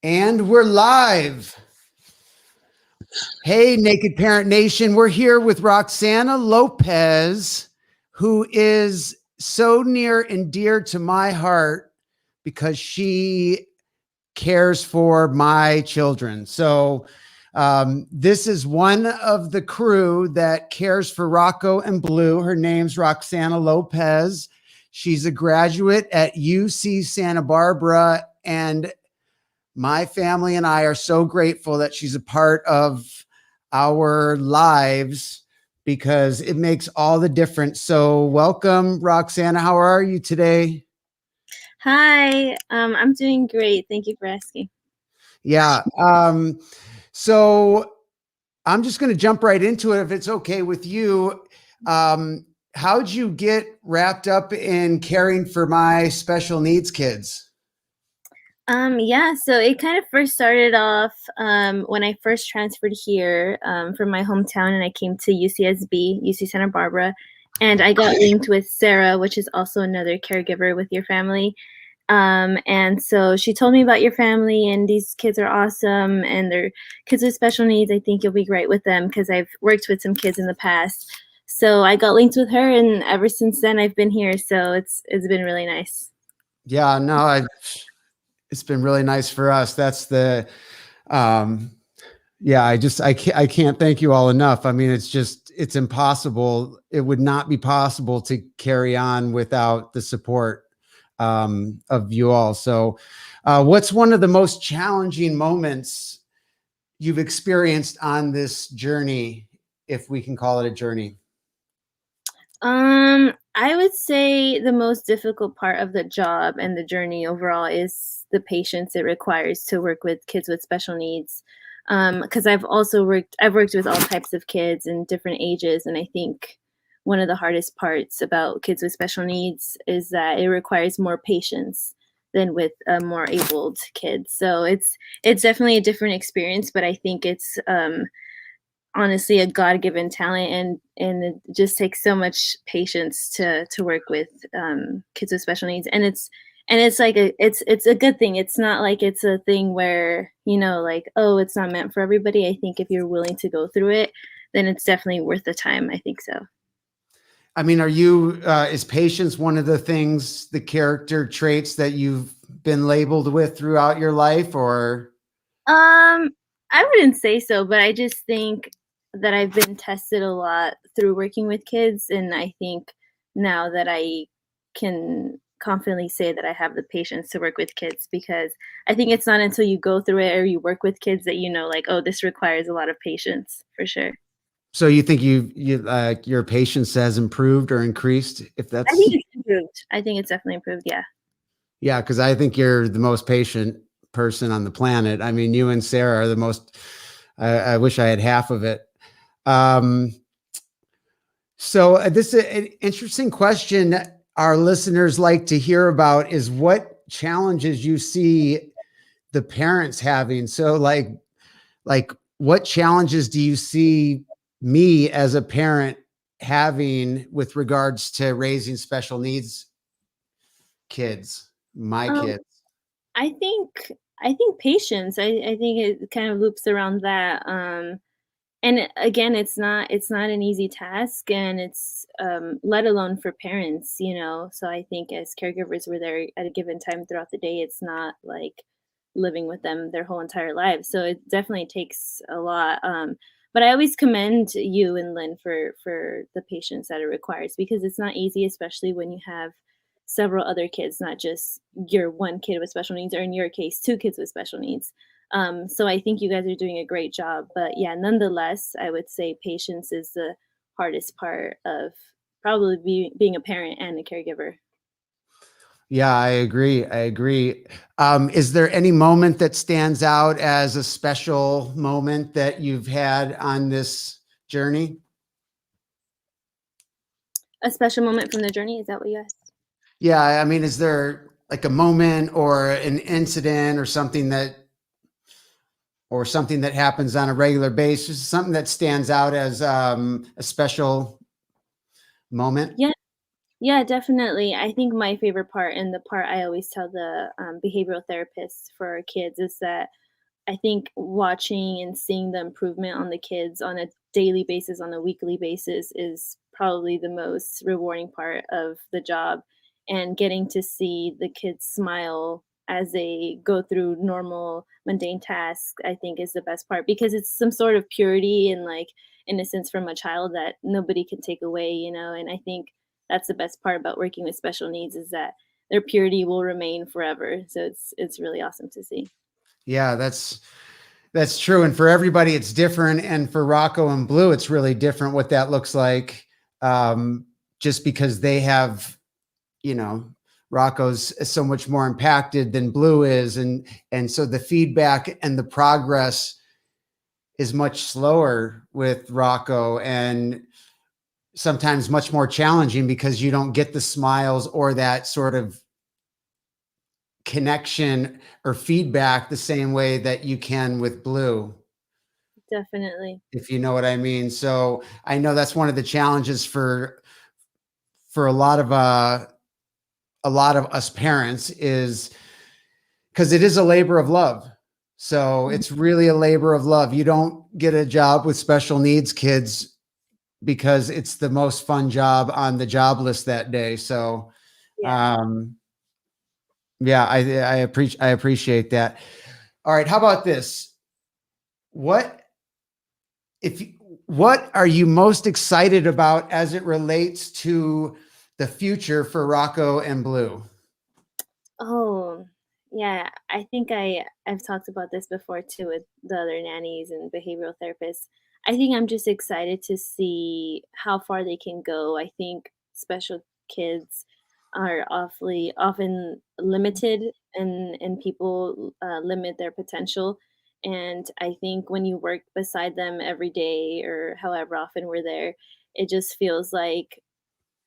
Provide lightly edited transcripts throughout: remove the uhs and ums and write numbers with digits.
And we're live. Hey, Naked Parent Nation. We're here with Roxana Lopez, who is so near and dear to my heart because she cares for my children. So, this is one of the crew that cares for Rocco and Blue. Her name's Roxana Lopez. She's a graduate at UC Santa Barbara, and my family and I are so grateful that she's a part of our lives because it makes all the difference. So, welcome, Roxana. How are you today? Hi, I'm doing great. Thank you for asking. Yeah. So, I'm just going to jump right into it if it's okay with you. How'd you get wrapped up in caring for my special needs kids? Yeah, so it kind of first started off when I first transferred here from my hometown and I came to UCSB, UC Santa Barbara, and I got linked with Sarah, which is also another caregiver with your family. And so she told me about your family, and these kids are awesome, and they're kids with special needs. I think you'll be great with them because I've worked with some kids in the past. So I got linked with her, and ever since then I've been here. So it's been really nice. Yeah, no, it's been really nice for us. That's the, um, yeah, I can't thank you all enough. I mean, it's impossible. It would not be possible to carry on without the support of you all. So, what's one of the most challenging moments you've experienced on this journey, if we can call it a journey? I would say the most difficult part of the job and the journey overall is the patience it requires to work with kids with special needs. Because I've worked with all types of kids in different ages, and I think one of the hardest parts about kids with special needs is that it requires more patience than with more abled kids. So it's definitely a different experience, but I think it's honestly a God-given talent, and it just takes so much patience to work with kids with special needs, and it's like it's a good thing. It's not like it's a thing where, like, oh, it's not meant for everybody. I think if you're willing to go through it, then it's definitely worth the time. I think so. I mean, is patience one of the things, the character traits that you've been labeled with throughout your life, or? I wouldn't say so, but I just think that I've been tested a lot through working with kids, and I think now that I can confidently say that I have the patience to work with kids, because I think it's not until you go through it or you work with kids that you know, like, oh, this requires a lot of patience for sure. So you think your patience has improved or increased? If I think that's, it's improved. I think it's definitely improved. Yeah. yeah, because I think you're the most patient person on the planet. I mean, you and Sarah are the most. I wish I had half of it. Um, so this is an interesting question. Our listeners like to hear about is what challenges you see the parents having. So like what challenges do you see me as a parent having with regards to raising special needs kids, my Um, kids? I think I think patience. I think it kind of loops around that. And again, it's not an easy task, and it's let alone for parents, so I think as caregivers we're there at a given time throughout the day. It's not like living with them their whole entire lives, so it definitely takes a lot. But I always commend you and Lynn for the patience that it requires, because it's not easy, especially when you have several other kids, not just your one kid with special needs, or in your case two kids with special needs. So I think you guys are doing a great job. But yeah, nonetheless, I would say patience is the hardest part of probably being a parent and a caregiver. Yeah, I agree. I agree. Is there any moment that stands out as a special moment that you've had on this journey? A special moment from the journey, is that what you asked? Yeah, I mean, is there like a moment or an incident or something that happens on a regular basis, something that stands out as a special moment? Yeah. Yeah, definitely. I think my favorite part, and the part I always tell the behavioral therapists for our kids, is that I think watching and seeing the improvement on the kids on a daily basis, on a weekly basis, is probably the most rewarding part of the job. And getting to see the kids smile as they go through normal, mundane tasks, I think is the best part because it's some sort of purity and like innocence from a child that nobody can take away, you know. And I think that's the best part about working with special needs is that their purity will remain forever. So it's really awesome to see. Yeah, that's true. And for everybody, it's different. And for Rocco and Blue, it's really different what that looks like. Um, just because they have, you know, Rocco's so much more impacted than Blue is, and so the feedback and the progress is much slower with Rocco, and sometimes much more challenging because you don't get the smiles or that sort of connection or feedback the same way that you can with Blue, Definitely. if you know what I mean. So I know that's one of the challenges for a lot of us parents is because it is a labor of love. So Mhm. it's really a labor of love. You don't get a job with special needs kids because it's the most fun job on the job list that day. So Yeah. um, yeah, I appreciate that. All right, how about this? What if what are you most excited about as it relates to the future for Rocco and Blue? Oh, yeah. I think I've talked about this before too with the other nannies and behavioral therapists. I think I'm just excited to see how far they can go. I think special kids are awfully often limited and people limit their potential. And I think when you work beside them every day or however often we're there, it just feels like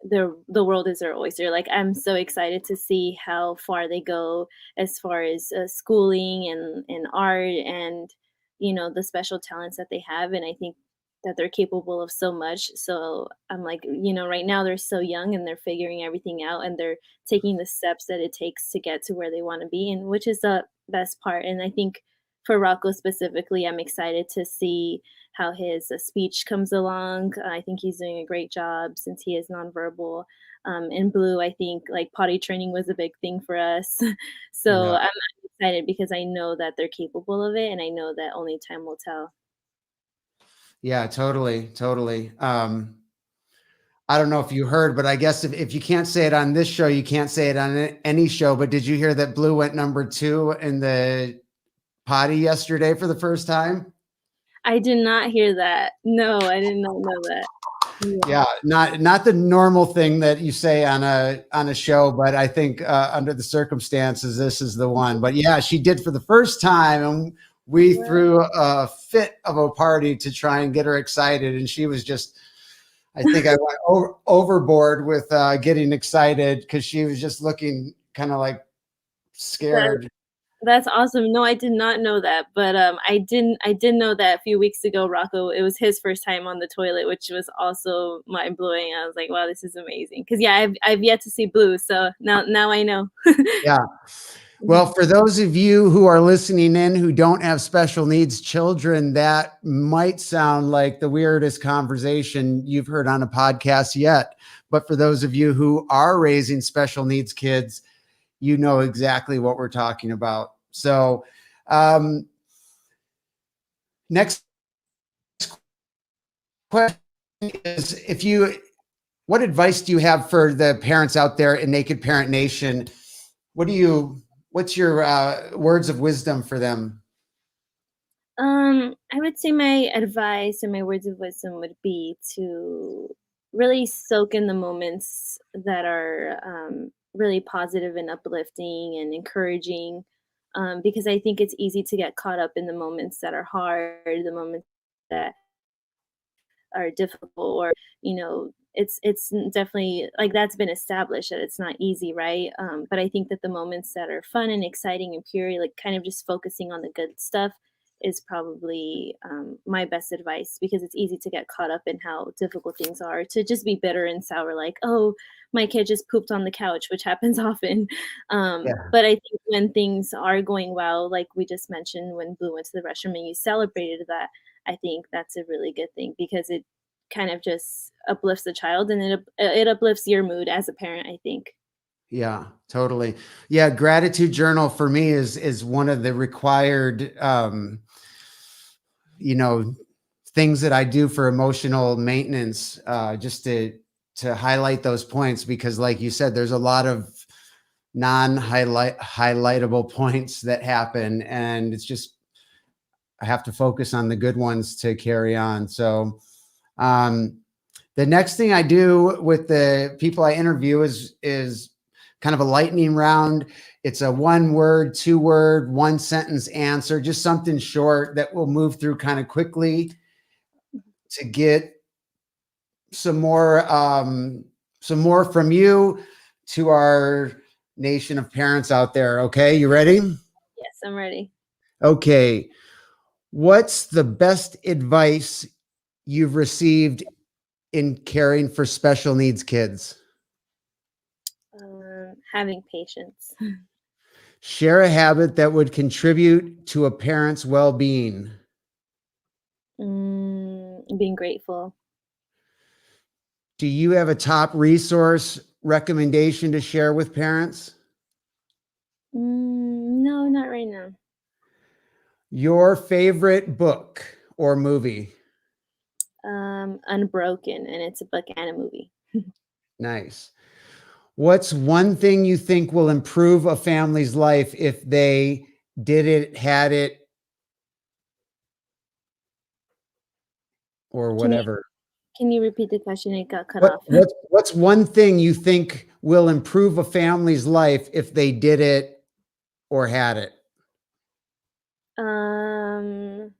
the world is their oyster. Like, I'm so excited to see how far they go as far as, schooling and art and, you know, the special talents that they have, and I think that they're capable of so much. So, I'm like, you know, right now they're so young and they're figuring everything out and they're taking the steps that it takes to get to where they wanna be, and which is the best part, and I think for Rocco specifically, I'm excited to see how his speech comes along. I think he's doing a great job since he is nonverbal. In Blue, I think like potty training was a big thing for us. So Yeah. I'm excited because I know that they're capable of it and I know that only time will tell. Yeah, totally, totally. I don't know if you heard, but I guess if you can't say it on this show, you can't say it on any show. But did you hear that Blue went number 2 in the potty yesterday for the first time? I did not hear that. No, I did not know that. Yeah. Yeah, not the normal thing that you say on a show, but I think under the circumstances, this is the one. But yeah, she did for the first time, and we What? threw a fit of a party to try and get her excited, and she was just. I think I went overboard with getting excited because she was just looking kind of like That scared. That's awesome. No, I did not know that, but, I did know that a few weeks ago, Rocco it was his first time on the toilet, which was also mind-blowing. I was like, "Wow, this is amazing." Because yeah, I've yet to see Blue, so now I know. Yeah. Well, Mhm. for those of you who are listening in who don't have special needs children, that might sound like the weirdest conversation you've heard on a podcast yet. But for those of you who are raising special needs kids, you know exactly what we're talking about. So, um, next question is if you, what advice do you have for the parents out there in Naked Parent Nation? What's your words of wisdom for them? I would say my advice and my words of wisdom would be to really soak in the moments that are really positive and uplifting and encouraging, because I think it's easy to get caught up in the moments that are hard, the moments that are difficult, or you know, it's definitely like that's been established that it's not easy, right? But I think that the moments that are fun and exciting and pure, like kind of just focusing on the good stuff, is probably my best advice, because it's easy to get caught up in how difficult things are, to just be bitter and sour, like, oh, my kid just pooped on the couch, which happens often. Yeah. But I think when things are going well, like we just mentioned, when Blue went to the restroom and you celebrated that, I think that's a really good thing, because it kind of just uplifts the child, and it uplifts your mood as a parent, I think. Yeah, totally. Yeah, gratitude journal for me is one of the required you know, things that I do for emotional maintenance, just to highlight those points, because like you said, there's a lot of highlightable points that happen, and it's just I have to focus on the good ones to carry on. So um the next thing I do with the people I interview is kind of a lightning round. It's a one word, two word, one sentence answer, just something short that we'll move through kind of quickly to get some more from you to our nation of parents out there. Okay, you ready? Yes, I'm ready. Okay. What's the best advice you've received in caring for special needs kids? Having patience. Share a habit that would contribute to a parent's well-being. Being grateful. Do you have a top resource recommendation to share with parents? No, not right now. Your favorite book or movie? Unbroken, and it's a book and a movie. Nice. What's one thing you think will improve a family's life if they did it, had it, or Can you whatever? can you repeat the question? It got cut off. What's one thing you think will improve a family's life if they did it or had it? Um,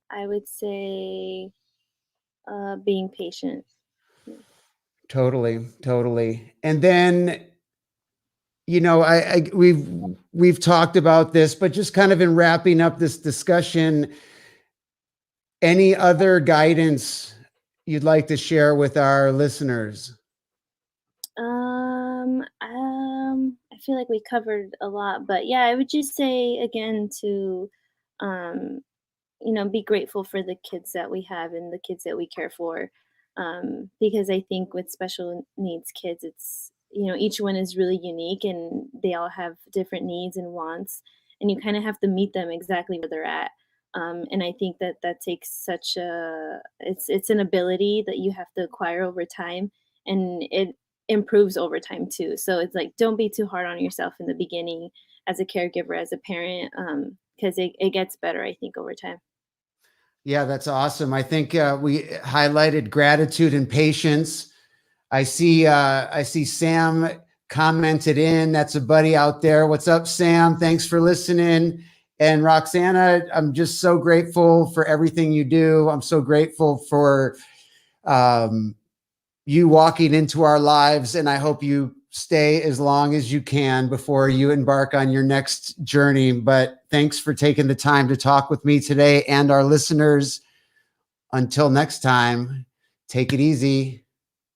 I would say being patient. Yeah. Totally, totally. And then, we've talked about this, but just kind of in wrapping up this discussion, any other guidance you'd like to share with our listeners? I feel like we covered a lot, but yeah, I would just say again to, um, be grateful for the kids that we have and the kids that we care for. Because I think with special needs kids, it's, each one is really unique, and they all have different needs and wants, and you kind of have to meet them exactly where they're at. And I think that that takes such it's an ability that you have to acquire over time, and it improves over time too. So it's like, don't be too hard on yourself in the beginning as a caregiver, as a parent, because it gets better, I think, over time. Yeah, that's awesome. I think we highlighted gratitude and patience. I see Sam commented in. That's a buddy out there. What's up, Sam? Thanks for listening. And Roxana, I'm just so grateful for everything you do. I'm so grateful for um, you walking into our lives, and I hope you stay as long as you can before you embark on your next journey. But thanks for taking the time to talk with me today and our listeners. Until next time, take it easy.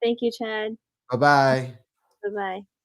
Thank you, Chad. Bye bye. Bye bye.